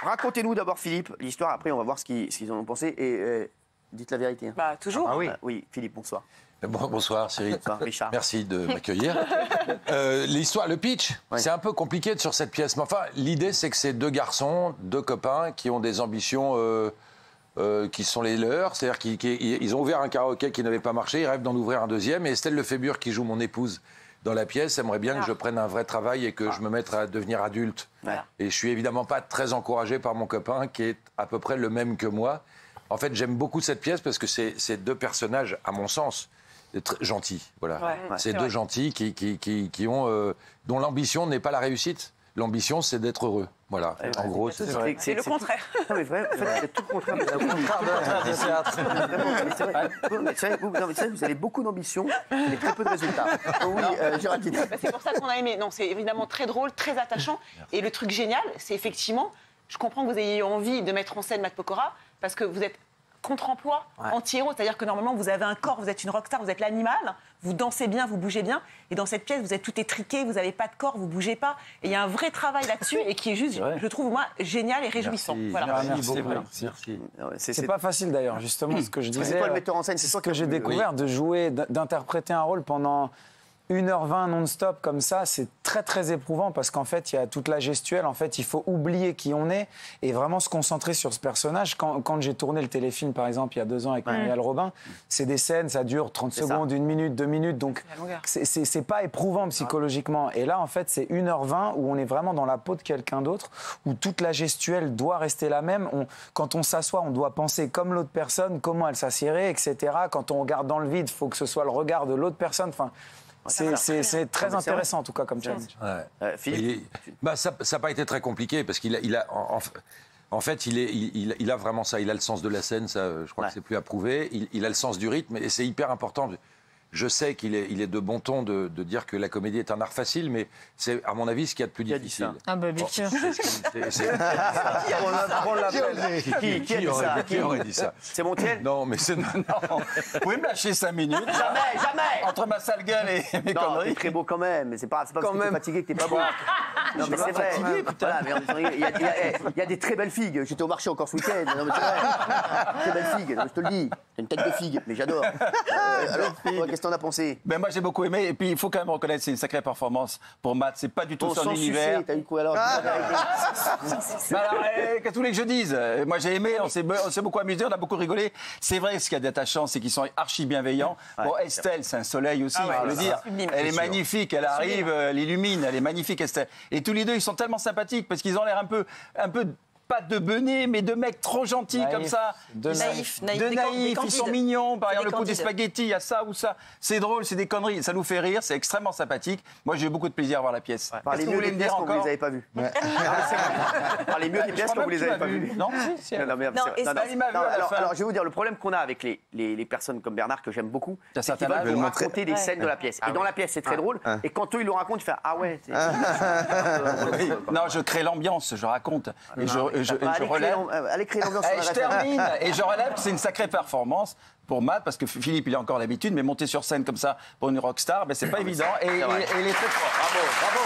Racontez-nous d'abord, Philippe, l'histoire. Après, on va voir ce qu'ils en ont pensé. Et dites la vérité. Hein. Bah, toujours. Ah, oui. Oui, Philippe, bonsoir. Bonsoir Cyril. Bonsoir, Richard. Merci de m'accueillir. L'histoire, le pitch, c'est un peu compliqué sur cette pièce. Mais enfin, l'idée, c'est que c'est deux garçons, deux copains qui ont des ambitions qui sont les leurs. C'est-à-dire qu'ils ont ouvert un karaoké qui n'avait pas marché. Ils rêvent d'en ouvrir un deuxième. Et Estelle Lefébure, qui joue mon épouse dans la pièce, aimerait bien que je prenne un vrai travail et que je me mette à devenir adulte. Et je suis évidemment pas très encouragé par mon copain, qui est à peu près le même que moi. En fait, j'aime beaucoup cette pièce parce que c'est deux personnages, à mon sens, gentils. Voilà. C'est deux gentils qui ont, dont l'ambition n'est pas la réussite. L'ambition, c'est d'être heureux. Voilà. En gros, c'est le contraire. Non, mais vrai, en fait, c'est tout le contraire. Vous avez beaucoup d'ambition, mais très peu de résultats. Oui, Géraldine. C'est pour ça qu'on a aimé. Non, c'est évidemment très drôle, très attachant. Et le truc génial, c'est effectivement, je comprends que vous ayez envie de mettre en scène Matt Pokora parce que vous êtes contre-emploi, anti-héros, c'est-à-dire que normalement vous avez un corps, vous êtes une rockstar, vous êtes l'animal, vous dansez bien, vous bougez bien, et dans cette pièce vous êtes tout étriqué, vous n'avez pas de corps, vous bougez pas, et il y a un vrai travail là-dessus et qui est juste, je trouve moi, génial et réjouissant. Voilà. Merci beaucoup. C'est pas facile d'ailleurs, justement, ce que je disais. C'est quoi le metteur en scène? C'est ce que j'ai découvert, de jouer, d'interpréter un rôle pendant 1h20 non-stop comme ça, c'est très très éprouvant parce qu'en fait il y a toute la gestuelle, en fait il faut oublier qui on est et vraiment se concentrer sur ce personnage. Quand j'ai tourné le téléfilm par exemple il y a 2 ans avec Muriel Robin, c'est des scènes, ça dure 30 secondes, 1 minute, 2 minutes, donc c'est pas éprouvant psychologiquement. Et là en fait c'est 1h20 où on est vraiment dans la peau de quelqu'un d'autre, où toute la gestuelle doit rester la même. Quand on s'assoit on doit penser comme l'autre personne, comment elle s'assiérait, etc. Quand on regarde dans le vide, il faut que ce soit le regard de l'autre personne. Enfin, c'est très intéressant en tout cas comme challenge. Philippe, ça n'a pas été très compliqué parce qu'il a, en fait, il a vraiment ça. Il a le sens de la scène, ça, je crois que c'est plus à prouver. Il a le sens du rythme et c'est hyper important. Je sais qu'il est de bon ton de dire que la comédie est un art facile, mais c'est, à mon avis, ce qu'il y a de plus difficile. Ah bah bien sûr. Qui aurait dit ça? C'est Montiel? Non, mais c'est... Vous pouvez me lâcher 5 minutes? Jamais. Entre ma sale gueule et mes non, conneries. t'es très beau quand même, mais c'est pas parce que t'es fatigué que t'es pas beau. Non, mais c'est vrai. Voilà, mais il y a des très belles figues. J'étais au marché encore ce week-end. Non, mais c'est vrai. Très belles figues, je te le dis. T'as une tête de figue, mais j'adore. Alors, qu'est-ce que t'en as pensé? Ben moi j'ai beaucoup aimé et puis il faut quand même reconnaître c'est une sacrée performance pour Matt. C'est pas du tout son univers. T'as eu quoi alors? Qu'est-ce que vous voulez que je dise? Moi j'ai aimé, on s'est beaucoup amusé, on a beaucoup rigolé. C'est vrai, ce qu'il y a d'attachant, c'est qu'ils sont archi bienveillants. Bon, Estelle, c'est un soleil aussi, il faut le dire. Elle est magnifique, elle arrive, elle illumine, elle est magnifique Estelle. Et tous les deux, ils sont tellement sympathiques parce qu'ils ont l'air un peu pas de benets, mais de mecs trop gentils comme ça. Naïfs. Ils sont mignons. Par exemple, le coup des spaghettis, il y a ça ou ça. C'est drôle, c'est des conneries. Ça nous fait rire, c'est extrêmement sympathique. Moi, j'ai eu beaucoup de plaisir à voir la pièce. Parlez mieux des pièces quand vous les avez pas vues. Parlez mieux des pièces quand vous les avez pas vues. Non, alors, je vais vous dire, le problème qu'on a avec les personnes comme Bernard, que j'aime beaucoup, c'est qu'ils veulent nous raconter des scènes de la pièce. Et dans la pièce, c'est très drôle. Et quand eux, ils le racontent, tu fais « Ah ouais ». Non, je crée l'ambiance, je raconte. Et je relève. Allez créer l'ambiance. Je termine et je relève que c'est une sacrée performance pour Matt, parce que Philippe, il a encore l'habitude, mais monter sur scène comme ça pour une rockstar, ben, c'est pas évident. Et il est très fort. Bravo.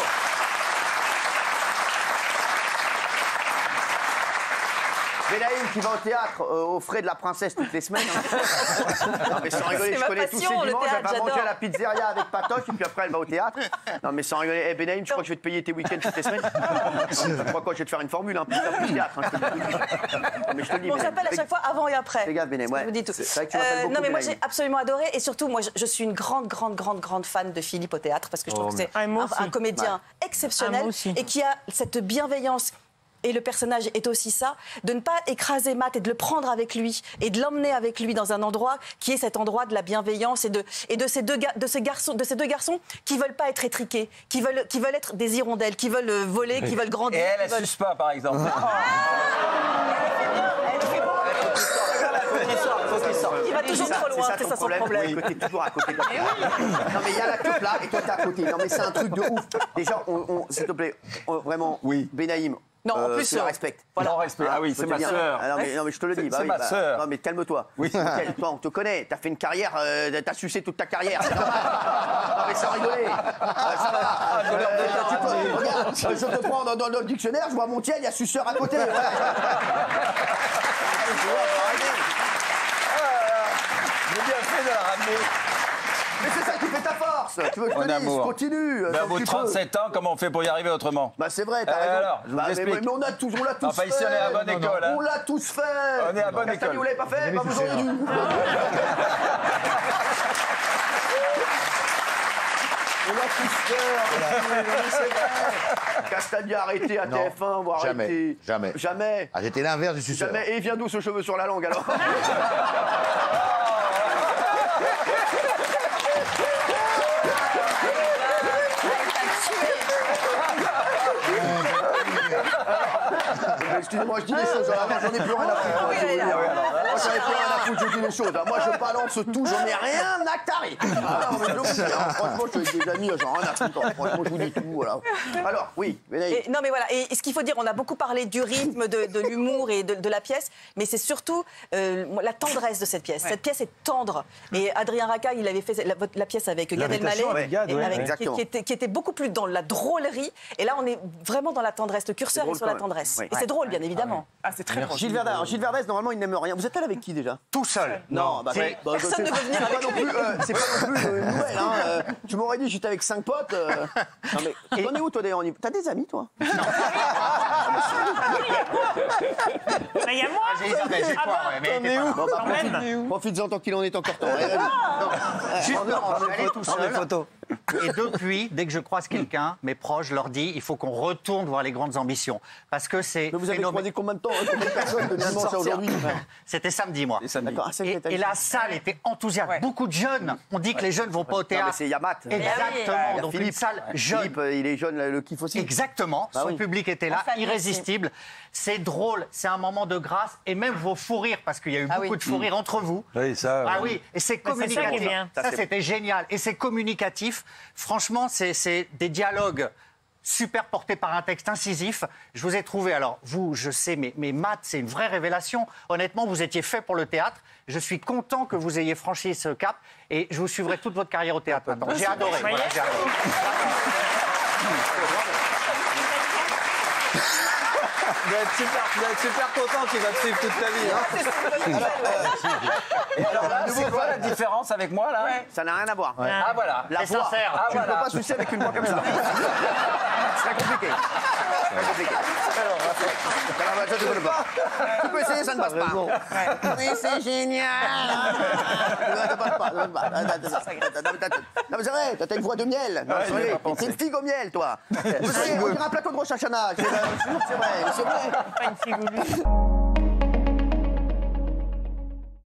Benaïm qui va au théâtre aux frais de la princesse toutes les semaines. Non mais sans rigoler, je connais tous ces dimanches, elle va manger à la pizzeria avec Patoche et puis après elle va au théâtre. Non mais sans rigoler, Benaïm, je crois que je vais te payer tes week-ends toutes les semaines. Je crois quoi, je vais te faire une formule, plus théâtre. Mais je te le dis. On s'appelle à chaque fois avant et après. Fais gaffe, Benaïm, ouais. Je vous dis tout. C'est vrai que tu m'appelles beaucoup, non mais moi Benaïm. j'ai absolument adoré et surtout moi je suis une grande fan de Philippe au théâtre parce que je trouve que c'est un comédien exceptionnel et qui a cette bienveillance. Et le personnage est aussi ça, de ne pas écraser Matt et de le prendre avec lui et de l'emmener avec lui dans un endroit qui est cet endroit de la bienveillance et de ces deux garçons qui veulent pas être étriqués, qui veulent être des hirondelles, qui veulent voler, qui veulent grandir. Et elle suce pas, par exemple. Il va toujours trop loin, c'est ça son problème. Oui, t'es toujours à côté de la Non mais il y a la coupe là et toi t'es à côté. Non mais c'est un truc de ouf. Déjà, s'il te plaît, vraiment, Benaïm, Non, en plus, tu la respectes. Voilà. Non, respect. Ah oui, c'est ma sœur. Non, mais je te le dis. C'est ma sœur. Non, mais calme-toi. Oui. Toi, on te connaît. T'as fait une carrière, t'as sucé toute ta carrière. Non, mais sans rigoler. Ça va. Regarde, je te prends dans le dictionnaire, je vois Montiel, il y a suceur à côté. Ouais. J'ai bien fait de la ramener. Mais c'est ça qui fait ta force. Tu veux que je te dise, continue. Mais à vos 37 ans, comment on fait pour y arriver autrement? Bah c'est vrai, t'as raison. Alors, je vous explique. Mais on l'a tous Enfin, fait. ici, on est à bonne école. Hein. On l'a tous fait. On est à bonne école. Vous l'avez pas fait? Bah vous auriez dû. On l'a tous fait. C'est vrai. Castagne a arrêté à TF1, on va arrêter. Jamais. Ah, j'étais l'inverse du suceur. Jamais. Et il vient d'où ce cheveu sur la langue alors? Excusez-moi, je dis les choses. Moi, j'en ai plus rien à foutre. Moi, j'en ai plus rien à foutre, je dis les choses. Moi, je balance tout, j'en ai rien à carrer. Non, mais je vous dis, franchement, je suis avec des amis, j'en ai rien à foutre. Franchement, je vous dis tout. Voilà. Alors, oui, non, mais voilà. Et ce qu'il faut dire, on a beaucoup parlé du rythme, de l'humour et de la pièce, mais c'est surtout la tendresse de cette pièce. Cette pièce est tendre. Et Adrien Racaille, il avait fait la pièce avec Gad Elmaleh, qui était beaucoup plus dans la drôlerie. Et là, on est vraiment dans la tendresse. Le curseur est sur la tendresse. Et c'est drôle, bien évidemment. Ah, c'est très drôle. Gilles Verdez, normalement, il n'aime rien. Vous êtes allé avec qui déjà? Tout seul. Non, personne ne veut venir avec lui. C'est pas non plus une nouvelle. Hein. Tu m'aurais dit, j'étais avec 5 potes. Non, mais t'en es où, toi, d'ailleurs? T'as des amis, toi? Il y a moi. Mais t'es pas Bon, profites-en tant qu'il en est encore temps. Justement, je suis allé tout seul. Et depuis, dès que je croise quelqu'un, mes proches, je leur dis, il faut qu'on retourne voir les grandes ambitions. Parce que c'est... Mais vous avez croisé combien de temps, combien de personnes de dimanche à aujourd'hui? C'était samedi, moi. Et la salle était enthousiaste. Ouais. Beaucoup de jeunes. On dit que les jeunes ne vont pas au théâtre. Non, mais c'est Yamat. Exactement. Donc Philippe, une salle jeune. Philippe, il est jeune, le kiff aussi. Exactement. Son public était là, irrésistible. C'est drôle, c'est un moment de grâce. Et même vos fous rires, parce qu'il y a eu beaucoup de fous rires entre vous. Oui, ça. Ah oui, et c'est communicatif. Ça, c'était génial. Et c'est communicatif. Franchement, c'est des dialogues super portés par un texte incisif. Je vous ai trouvé, alors vous, je sais, mais Matt, c'est une vraie révélation. Honnêtement, vous étiez fait pour le théâtre. Je suis content que vous ayez franchi ce cap et je vous suivrai toute votre carrière au théâtre maintenant. J'ai adoré. Voilà, j'ai adoré. Tu vas être super content, tu vas te suivre toute ta vie. Hein. Alors là, c'est quoi la différence avec moi là? Ça n'a rien à voir. Ah voilà, la voix. Sincère. Ah, tu ne peux pas sucer avec une voix comme ça. C'est compliqué. C'est compliqué. Ça, tu ne peux pas. Tu peux essayer, ça ne passe pas. Oui, c'est génial. Ça passe pas. Non, mais c'est vrai, t'as une voix de miel. C'est une figue au miel, toi. On dirait un plateau de Rosh Hashanah. C'est vrai, c'est vrai. Pas une figurine.